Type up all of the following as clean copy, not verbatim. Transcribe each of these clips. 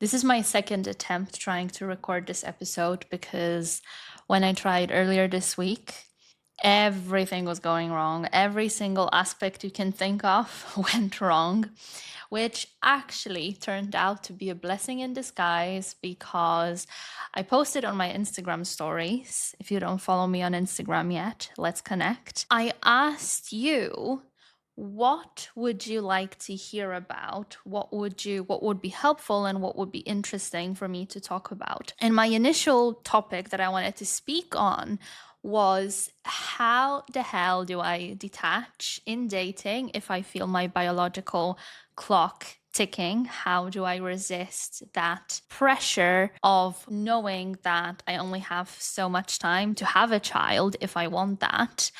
This is my second attempt trying to record this episode because when I tried earlier this week, everything was going wrong. Every single aspect you can think of went wrong, which actually turned out to be a blessing in disguise because I posted on my Instagram stories. If you don't follow me on Instagram yet, let's connect. I asked you, what would you like to hear about? What would be helpful and what would be interesting for me to talk about? And my initial topic that I wanted to speak on was, how the hell do I detach in dating if I feel my biological clock ticking? How do I resist that pressure of knowing that I only have so much time to have a child if I want that?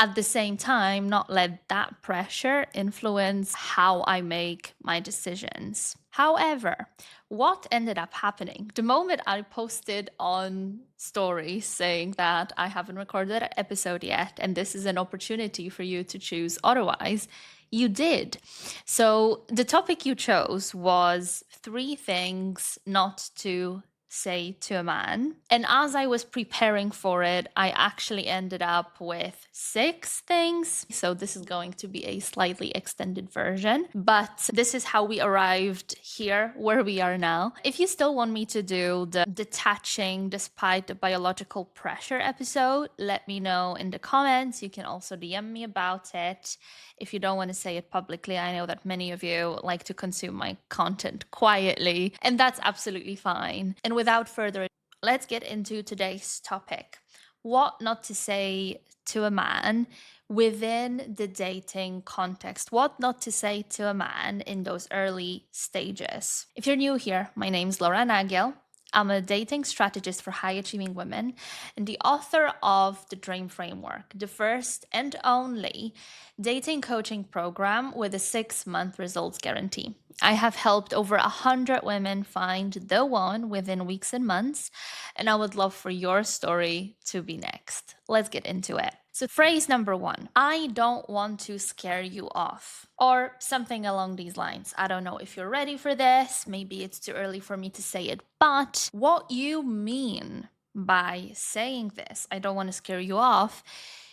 At the same time, not let that pressure influence how I make my decisions. However, what ended up happening? The moment I posted on stories saying that I haven't recorded an episode yet and this is an opportunity for you to choose otherwise, you did. So the topic you chose was 3 things not to say to a man. And as I was preparing for it, I actually ended up with 6 things. So this is going to be a slightly extended version, but this is how we arrived here where we are now. If you still want me to do the detaching despite the biological pressure episode, let me know in the comments. You can also DM me about it. If you don't want to say it publicly, I know that many of you like to consume my content quietly, and that's absolutely fine. And without further ado, let's get into today's topic. What not to say to a man within the dating context. What not to say to a man in those early stages. If you're new here, my name's Laura Nagiel. I'm a dating strategist for high achieving women and the author of the Dream Framework, the first and only dating coaching program with a 6-month results guarantee. I have helped over 100 women find the one within weeks and months, and I would love for your story to be next. Let's get into it. So, phrase number 1, I don't want to scare you off, or something along these lines. I don't know if you're ready for this. Maybe it's too early for me to say it, but what you mean by saying this, I don't want to scare you off,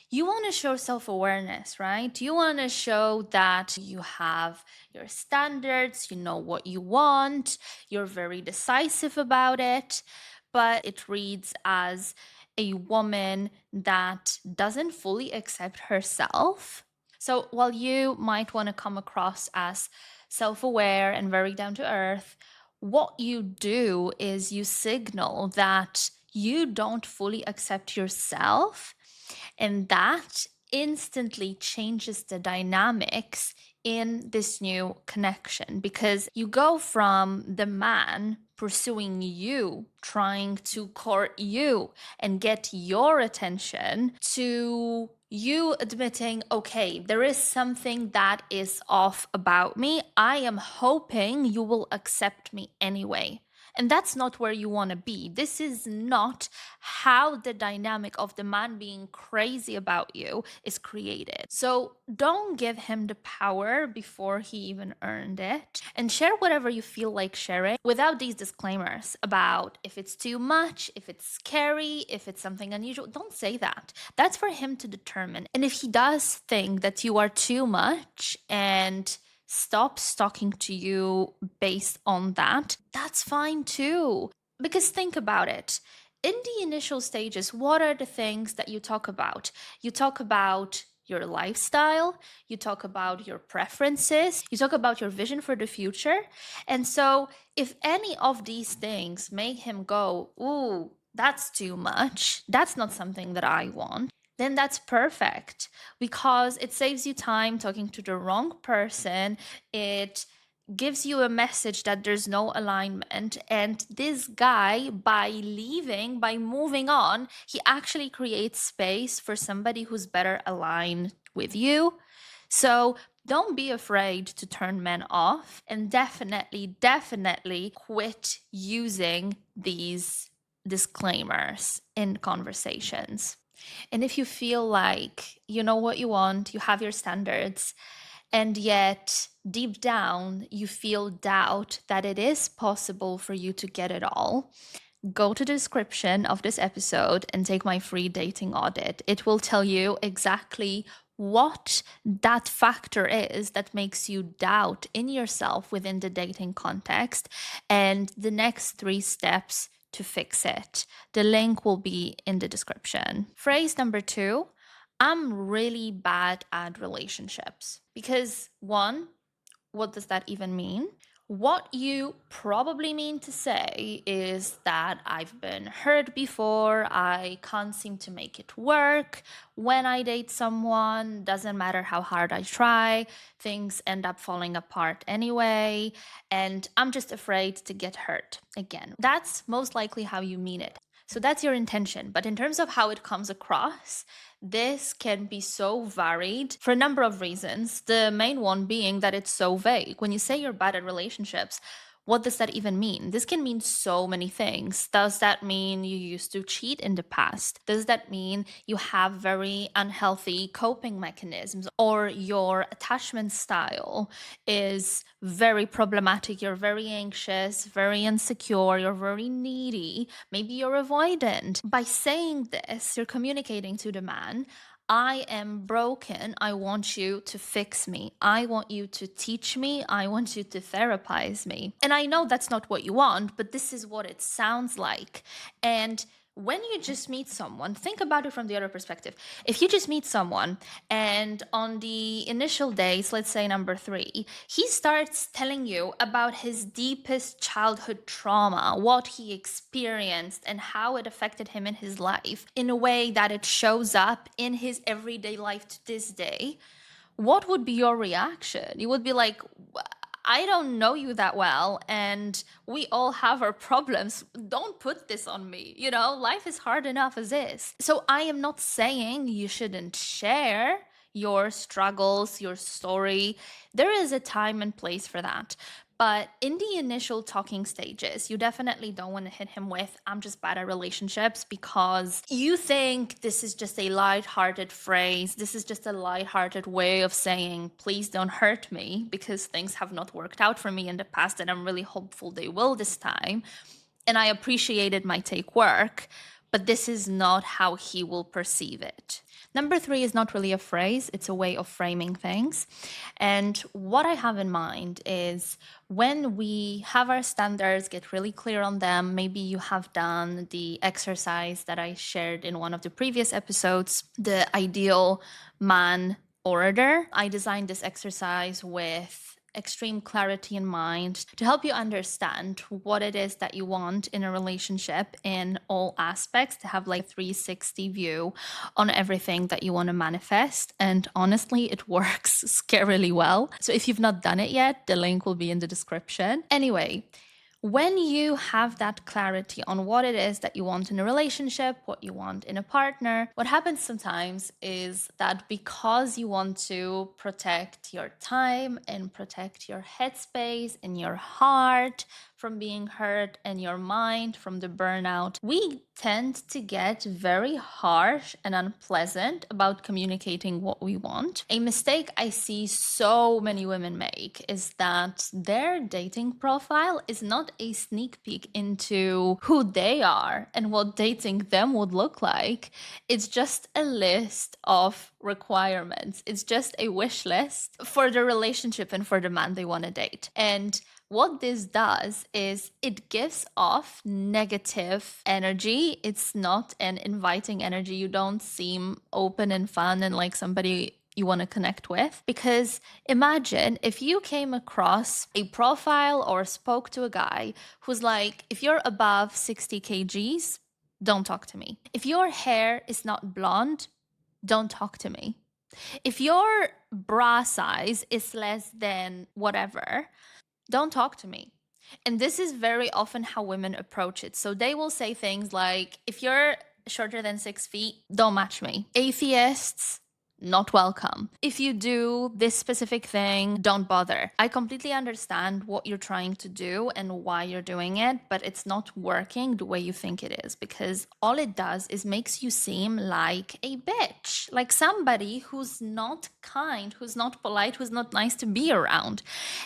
you want to show self awareness, right? You want to show that you have your standards, you know what you want, you're very decisive about it, but it reads as a woman that doesn't fully accept herself. So while you might want to come across as self aware and very down to earth, what you do is you signal that you don't fully accept yourself, and that instantly changes the dynamics in this new connection, because you go from the man pursuing you, trying to court you and get your attention, to you admitting, okay, there is something that is off about me. I am hoping you will accept me anyway. And that's not where you want to be. This is not how the dynamic of the man being crazy about you is created. So don't give him the power before he even earned it. And share whatever you feel like sharing without these disclaimers about if it's too much, if it's scary, if it's something unusual. Don't say that. That's for him to determine. And if he does think that you are too much and stops talking to you based on that, that's fine too. Because think about it. In the initial stages, what are the things that you talk about? You talk about your lifestyle, you talk about your preferences, you talk about your vision for the future. And so, if any of these things make him go, ooh, that's too much, that's not something that I want, then that's perfect, because it saves you time talking to the wrong person. It gives you a message that there's no alignment. And this guy, by leaving, by moving on, he actually creates space for somebody who's better aligned with you. So don't be afraid to turn men off, and definitely quit using these disclaimers in conversations. And if you feel like you know what you want, you have your standards, and yet deep down you feel doubt that it is possible for you to get it all, go to the description of this episode and take my free dating audit. It will tell you exactly what that factor is that makes you doubt in yourself within the dating context and the next 3 steps to fix it. The link will be in the description. Phrase number 2, I'm really bad at relationships. Because one, what does that even mean? What you probably mean to say is that I've been hurt before, I can't seem to make it work. When I date someone, doesn't matter how hard I try, things end up falling apart anyway, and I'm just afraid to get hurt again. That's most likely how you mean it. So that's your intention. But in terms of how it comes across, this can be so varied for a number of reasons. The main one being that it's so vague. When you say you're bad at relationships, what does that even mean? This can mean so many things. Does that mean you used to cheat in the past? Does that mean you have very unhealthy coping mechanisms, or your attachment style is very problematic? You're very anxious, very insecure, you're very needy, maybe you're avoidant. By saying this, you're communicating to the man, I am broken. I want you to fix me. I want you to teach me. I want you to therapize me. And I know that's not what you want, but this is what it sounds like. And when you just meet someone, think about it from the other perspective. If you just meet someone and on the initial days, let's say number 3, he starts telling you about his deepest childhood trauma, what he experienced and how it affected him in his life in a way that it shows up in his everyday life to this day, what would be your reaction? You would be like, I don't know you that well, and we all have our problems. Don't put this on me. Life is hard enough as is. So I am not saying you shouldn't share your struggles, your story. There is a time and place for that. But in the initial talking stages, you definitely don't want to hit him with, I'm just bad at relationships, because you think this is just a lighthearted phrase. This is just a lighthearted way of saying, please don't hurt me, because things have not worked out for me in the past and I'm really hopeful they will this time. And I appreciated my take work, but this is not how he will perceive it. Number 3 is not really a phrase, it's a way of framing things. And what I have in mind is when we have our standards, get really clear on them, maybe you have done the exercise that I shared in one of the previous episodes, the ideal man order. I designed this exercise with extreme clarity in mind to help you understand what it is that you want in a relationship in all aspects, to have like a 360 view on everything that you want to manifest. And honestly, it works scarily well. So if you've not done it yet, the link will be in the description. Anyway, when you have that clarity on what it is that you want in a relationship, what you want in a partner, what happens sometimes is that because you want to protect your time and protect your headspace and your heart from being hurt and your mind from the burnout, we tend to get very harsh and unpleasant about communicating what we want. A mistake I see so many women make is that their dating profile is not a sneak peek into who they are and what dating them would look like. It's just a list of requirements. It's just a wish list for the relationship and for the man they want to date. And what this does is it gives off negative energy. It's not an inviting energy. You don't seem open and fun and like somebody you want to connect with. Because imagine if you came across a profile or spoke to a guy who's like, if you're above 60 kgs, don't talk to me. If your hair is not blonde, don't talk to me. If your bra size is less than whatever, don't talk to me. And this is very often how women approach it. So they will say things like, if you're shorter than 6 feet, don't match me. Atheists, not welcome. If you do this specific thing, don't bother. I completely understand what you're trying to do and why you're doing it, but it's not working the way you think it is, because all it does is makes you seem like a bitch. bitch, like somebody who's not kind, who's not polite, who's not nice to be around.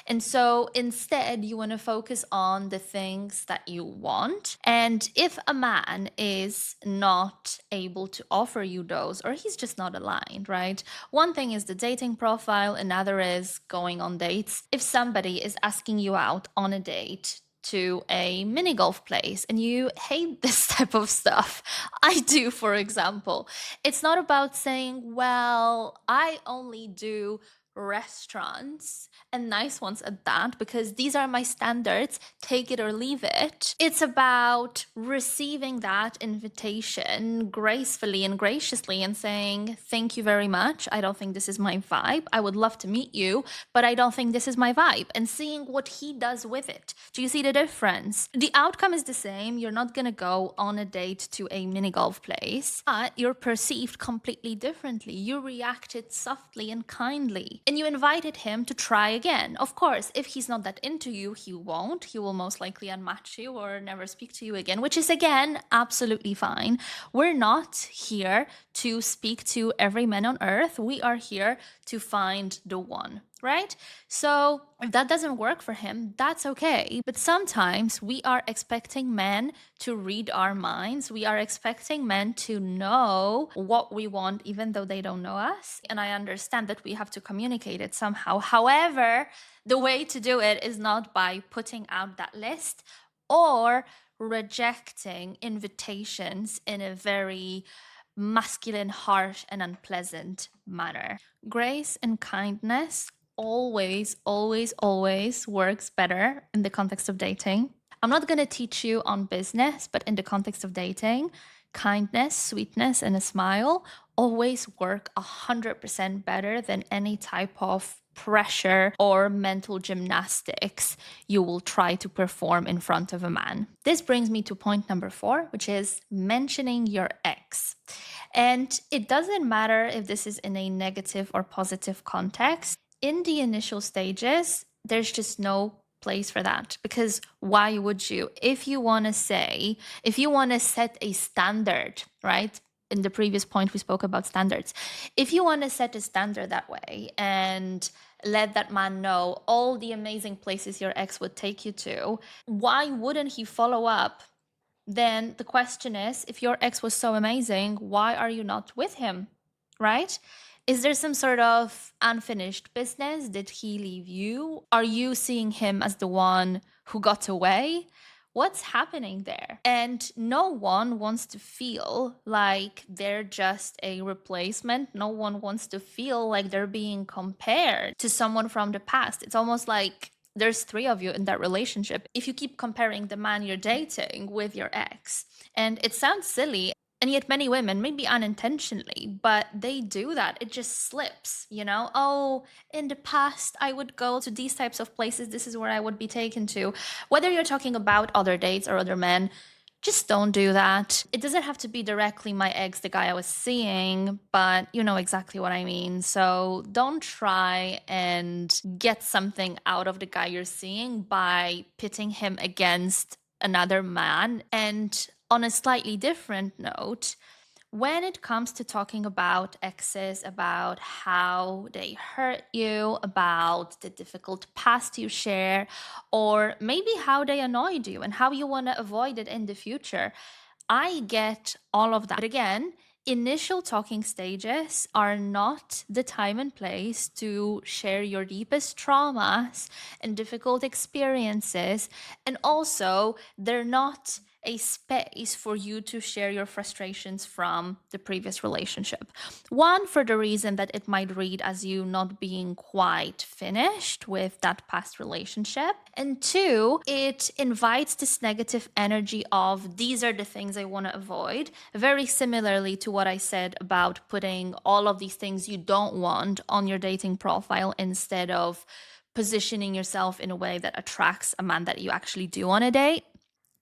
And so instead, you want to focus on the things that you want. And if a man is not able to offer you those, or he's just not aligned, right? One thing is the dating profile, another is going on dates. If somebody is asking you out on a date, to a mini golf place and you hate this type of stuff. I do, for example. It's not about saying, well, I only do restaurants and nice ones at that because these are my standards, take it or leave it. It's about receiving that invitation gracefully and graciously and saying, thank you very much. I don't think this is my vibe. I would love to meet you, but I don't think this is my vibe. And seeing what he does with it. Do you see the difference? The outcome is the same. You're not going to go on a date to a mini golf place, but you're perceived completely differently. You reacted softly and kindly, and you invited him to try again. Of course, if he's not that into you, he won't. He will most likely unmatch you or never speak to you again, which is, again, absolutely fine. We're not here to speak to every man on earth. We are here to find the one, right? So if that doesn't work for him, that's okay. But sometimes we are expecting men to read our minds. We are expecting men to know what we want, even though they don't know us. And I understand that we have to communicate it somehow. However, the way to do it is not by putting out that list or rejecting invitations in a very masculine, harsh, and unpleasant manner. Grace and kindness always, always, always works better in the context of dating. I'm not going to teach you on business, but in the context of dating, kindness, sweetness, and a smile always work 100% better than any type of pressure or mental gymnastics you will try to perform in front of a man. This brings me to point number 4, which is mentioning your ex. And it doesn't matter if this is in a negative or positive context. In the initial stages, there's just no place for that, because why would you? If you want to set a standard, right? In the previous point, we spoke about standards. If you want to set a standard that way and let that man know all the amazing places your ex would take you to, why wouldn't he follow up? Then the question is, if your ex was so amazing, why are you not with him, right? Is there some sort of unfinished business? Did he leave you? Are you seeing him as the one who got away? What's happening there? And no one wants to feel like they're just a replacement. No one wants to feel like they're being compared to someone from the past. It's almost like there's 3 of you in that relationship. If you keep comparing the man you're dating with your ex, and it sounds silly, and yet many women, maybe unintentionally, but they do that. It just slips, you know? Oh, in the past, I would go to these types of places. This is where I would be taken to. Whether you're talking about other dates or other men, just don't do that. It doesn't have to be directly my ex, the guy I was seeing, but you know exactly what I mean. So don't try and get something out of the guy you're seeing by pitting him against another man. And on a slightly different note, when it comes to talking about exes, about how they hurt you, about the difficult past you share, or maybe how they annoyed you and how you want to avoid it in the future, I get all of that. But again, initial talking stages are not the time and place to share your deepest traumas and difficult experiences. And also, they're not a space for you to share your frustrations from the previous relationship. One, for the reason that it might read as you not being quite finished with that past relationship. And 2, it invites this negative energy of these are the things I want to avoid. Very similarly to what I said about putting all of these things you don't want on your dating profile instead of positioning yourself in a way that attracts a man that you actually do want to date.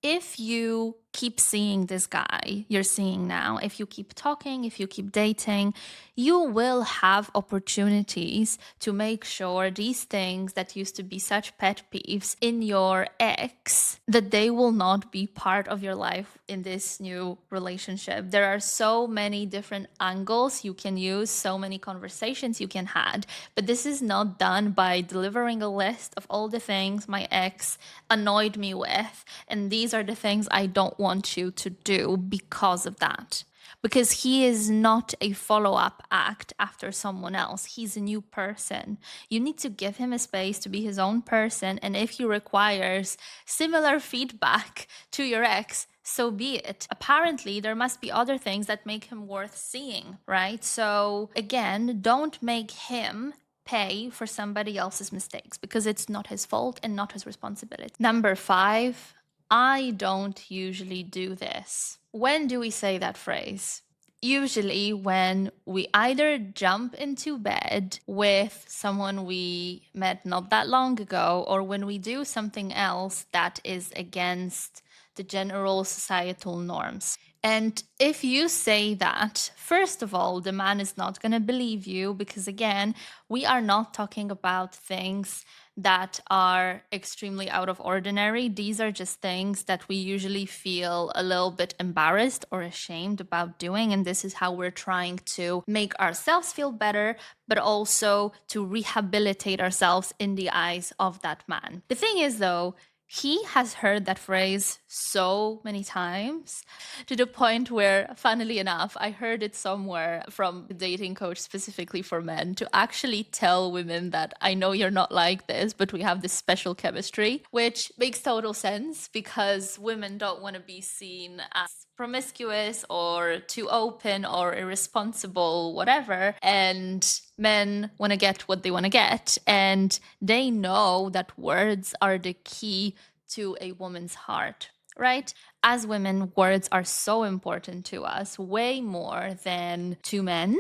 If you keep seeing this guy you're seeing now, if you keep talking, if you keep dating, you will have opportunities to make sure these things that used to be such pet peeves in your ex, that they will not be part of your life in this new relationship. There are so many different angles you can use, so many conversations you can have, but this is not done by delivering a list of all the things my ex annoyed me with, and these are the things I don't want you to do because of that. Because he is not a follow up act after someone else. He's a new person. You need to give him a space to be his own person. And if he requires similar feedback to your ex, so be it. Apparently, there must be other things that make him worth seeing, right? So, again, don't make him pay for somebody else's mistakes because it's not his fault and not his responsibility. Number 5, I don't usually do this. When do we say that phrase? Usually when we either jump into bed with someone we met not that long ago, or when we do something else that is against the general societal norms. And if you say that, first of all, the man is not going to believe you because, again, we are not talking about things that are extremely out of ordinary. These are just things that we usually feel a little bit embarrassed or ashamed about doing. And this is how we're trying to make ourselves feel better, but also to rehabilitate ourselves in the eyes of that man. The thing is, though, he has heard that phrase so many times to the point where, funnily enough, I heard it somewhere from a dating coach specifically for men to actually tell women that I know you're not like this, but we have this special chemistry, which makes total sense because women don't want to be seen as promiscuous or too open or irresponsible, whatever. And men want to get what they want to get. And they know that words are the key to a woman's heart, right? As women, words are so important to us, way more than to men.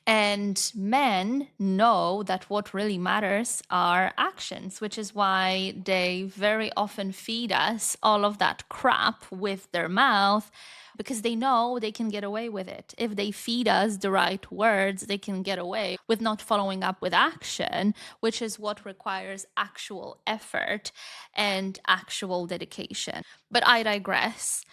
And men know that what really matters are actions, which is why they very often feed us all of that crap with their mouth because they know they can get away with it. If they feed us the right words, they can get away with not following up with action, which is what requires actual effort and actual dedication. But I digress.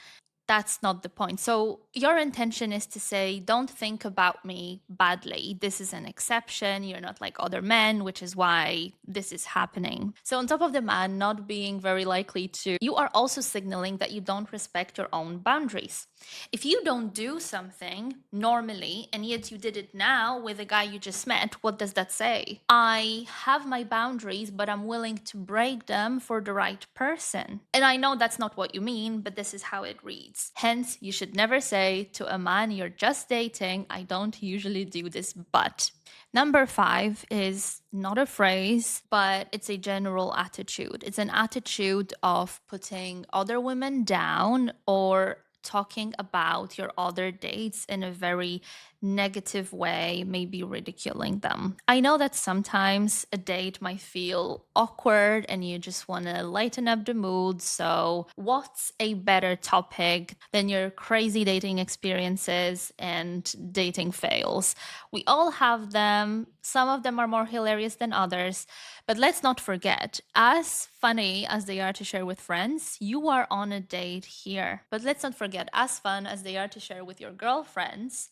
That's not the point. So your intention is to say, don't think about me badly. This is an exception. You're not like other men, which is why this is happening. So on top of the man not being very likely to, you are also signaling that you don't respect your own boundaries. If you don't do something normally and yet you did it now with a guy you just met, what does that say? I have my boundaries, but I'm willing to break them for the right person. And I know that's not what you mean, but this is how it reads. Hence, you should never say to a man you're just dating, I don't usually do this, but. Number 5 is not a phrase, but it's a general attitude. It's an attitude of putting other women down or talking about your other dates in a very negative way, maybe ridiculing them. I know that sometimes a date might feel awkward and you just want to lighten up the mood. So, what's a better topic than your crazy dating experiences and dating fails? We all have them. Some of them are more hilarious than others. But let's not forget, as funny as they are to share with friends, you are on a date here. But let's not forget, as fun as they are to share with your girlfriends,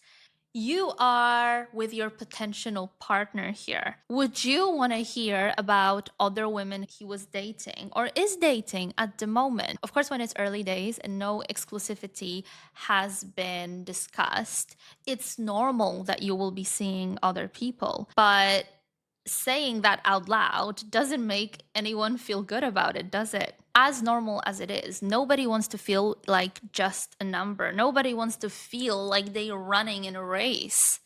you are with your potential partner here. Would you want to hear about other women he was dating or is dating at the moment? Of course, when it's early days and no exclusivity has been discussed, it's normal that you will be seeing other people. But saying that out loud doesn't make anyone feel good about it, does it? As normal as it is, nobody wants to feel like just a number. Nobody wants to feel like they're running in a race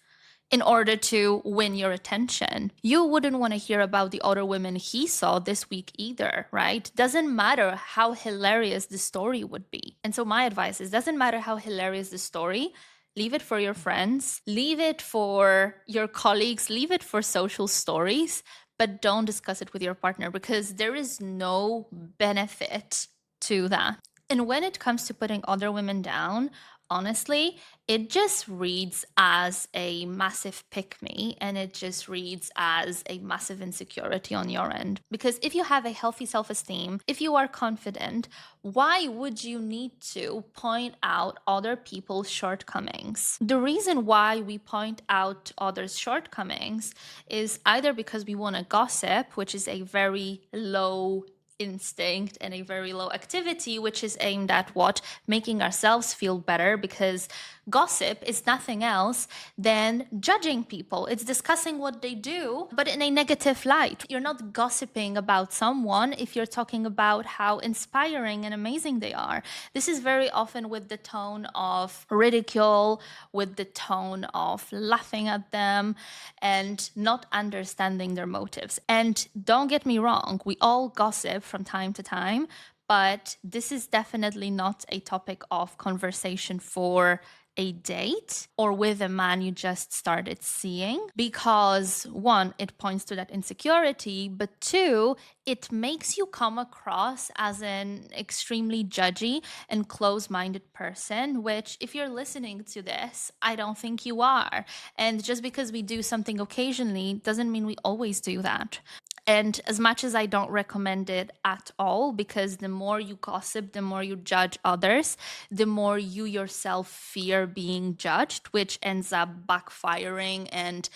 in order to win your attention. You wouldn't want to hear about the other women he saw this week either, right? Doesn't matter how hilarious the story would be. And so my advice is, doesn't matter how hilarious the story, leave it for your friends, leave it for your colleagues, leave it for social stories, but don't discuss it with your partner because there is no benefit to that. And when it comes to putting other women down, honestly, it just reads as a massive pick me, and it just reads as a massive insecurity on your end. Because if you have a healthy self esteem, if you are confident, why would you need to point out other people's shortcomings? The reason why we point out others' shortcomings is either because we want to gossip, which is a very low instinct and a very low activity, which is aimed at what? Making ourselves feel better, because gossip is nothing else than judging people. It's discussing what they do, but in a negative light. You're not gossiping about someone if you're talking about how inspiring and amazing they are. This is very often with the tone of ridicule, with the tone of laughing at them, and not understanding their motives. And don't get me wrong, we all gossip from time to time, but this is definitely not a topic of conversation for a date or with a man you just started seeing, because one, it points to that insecurity, but two, it makes you come across as an extremely judgy and close-minded person, which if you're listening to this, I don't think you are. And just because we do something occasionally doesn't mean we always do that. And as much as I don't recommend it at all, because the more you gossip, the more you judge others, the more you yourself fear being judged, which ends up backfiring and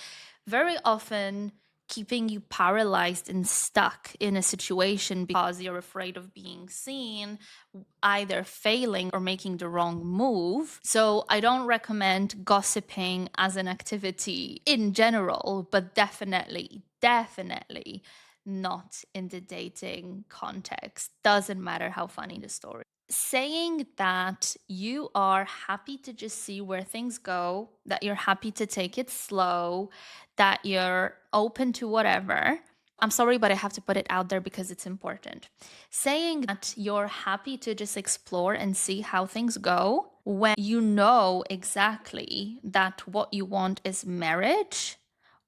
very often keeping you paralyzed and stuck in a situation because you're afraid of being seen, either failing or making the wrong move. So I don't recommend gossiping as an activity in general, but definitely not in the dating context. Doesn't matter how funny the story. Saying that you are happy to just see where things go, that you're happy to take it slow, that you're open to whatever. I'm sorry, but I have to put it out there because it's important. Saying that you're happy to just explore and see how things go when you know exactly that what you want is marriage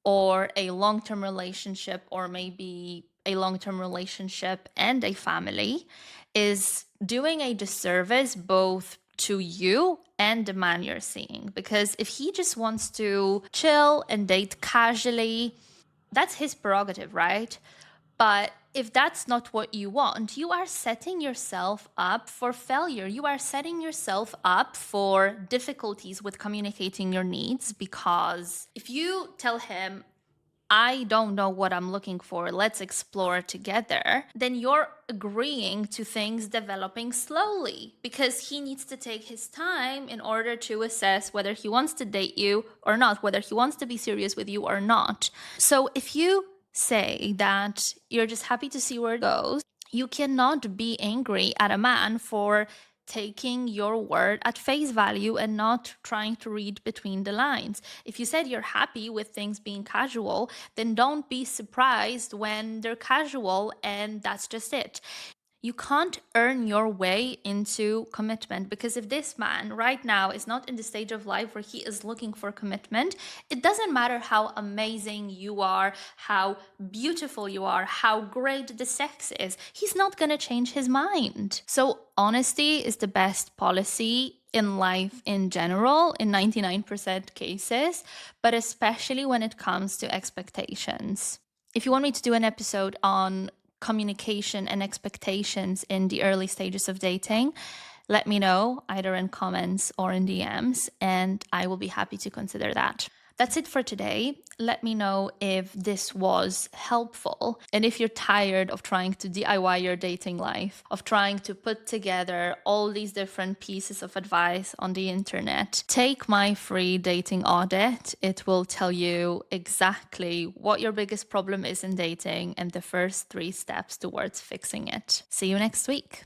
or a long term relationship, or maybe a long term relationship and a family, is doing a disservice both to you and the man you're seeing. Because if he just wants to chill and date casually, that's his prerogative, right? But if that's not what you want, you are setting yourself up for failure. You are setting yourself up for difficulties with communicating your needs, because if you tell him, I don't know what I'm looking for, let's explore together, then you're agreeing to things developing slowly, because he needs to take his time in order to assess whether he wants to date you or not, whether he wants to be serious with you or not. So if you say that you're just happy to see where it goes, you cannot be angry at a man for taking your word at face value and not trying to read between the lines. If you said you're happy with things being casual, then don't be surprised when they're casual and that's just it. You can't earn your way into commitment, because if this man right now is not in the stage of life where he is looking for commitment, it doesn't matter how amazing you are, how beautiful you are, how great the sex is, he's not going to change his mind. So honesty is the best policy in life in general, in 99% cases, but especially when it comes to expectations. If you want me to do an episode on communication and expectations in the early stages of dating, let me know either in comments or in DMs, and I will be happy to consider that. That's it for today. Let me know if this was helpful, and if you're tired of trying to DIY your dating life, of trying to put together all these different pieces of advice on the internet, take my free dating audit. It will tell you exactly what your biggest problem is in dating and the first 3 steps towards fixing it. See you next week.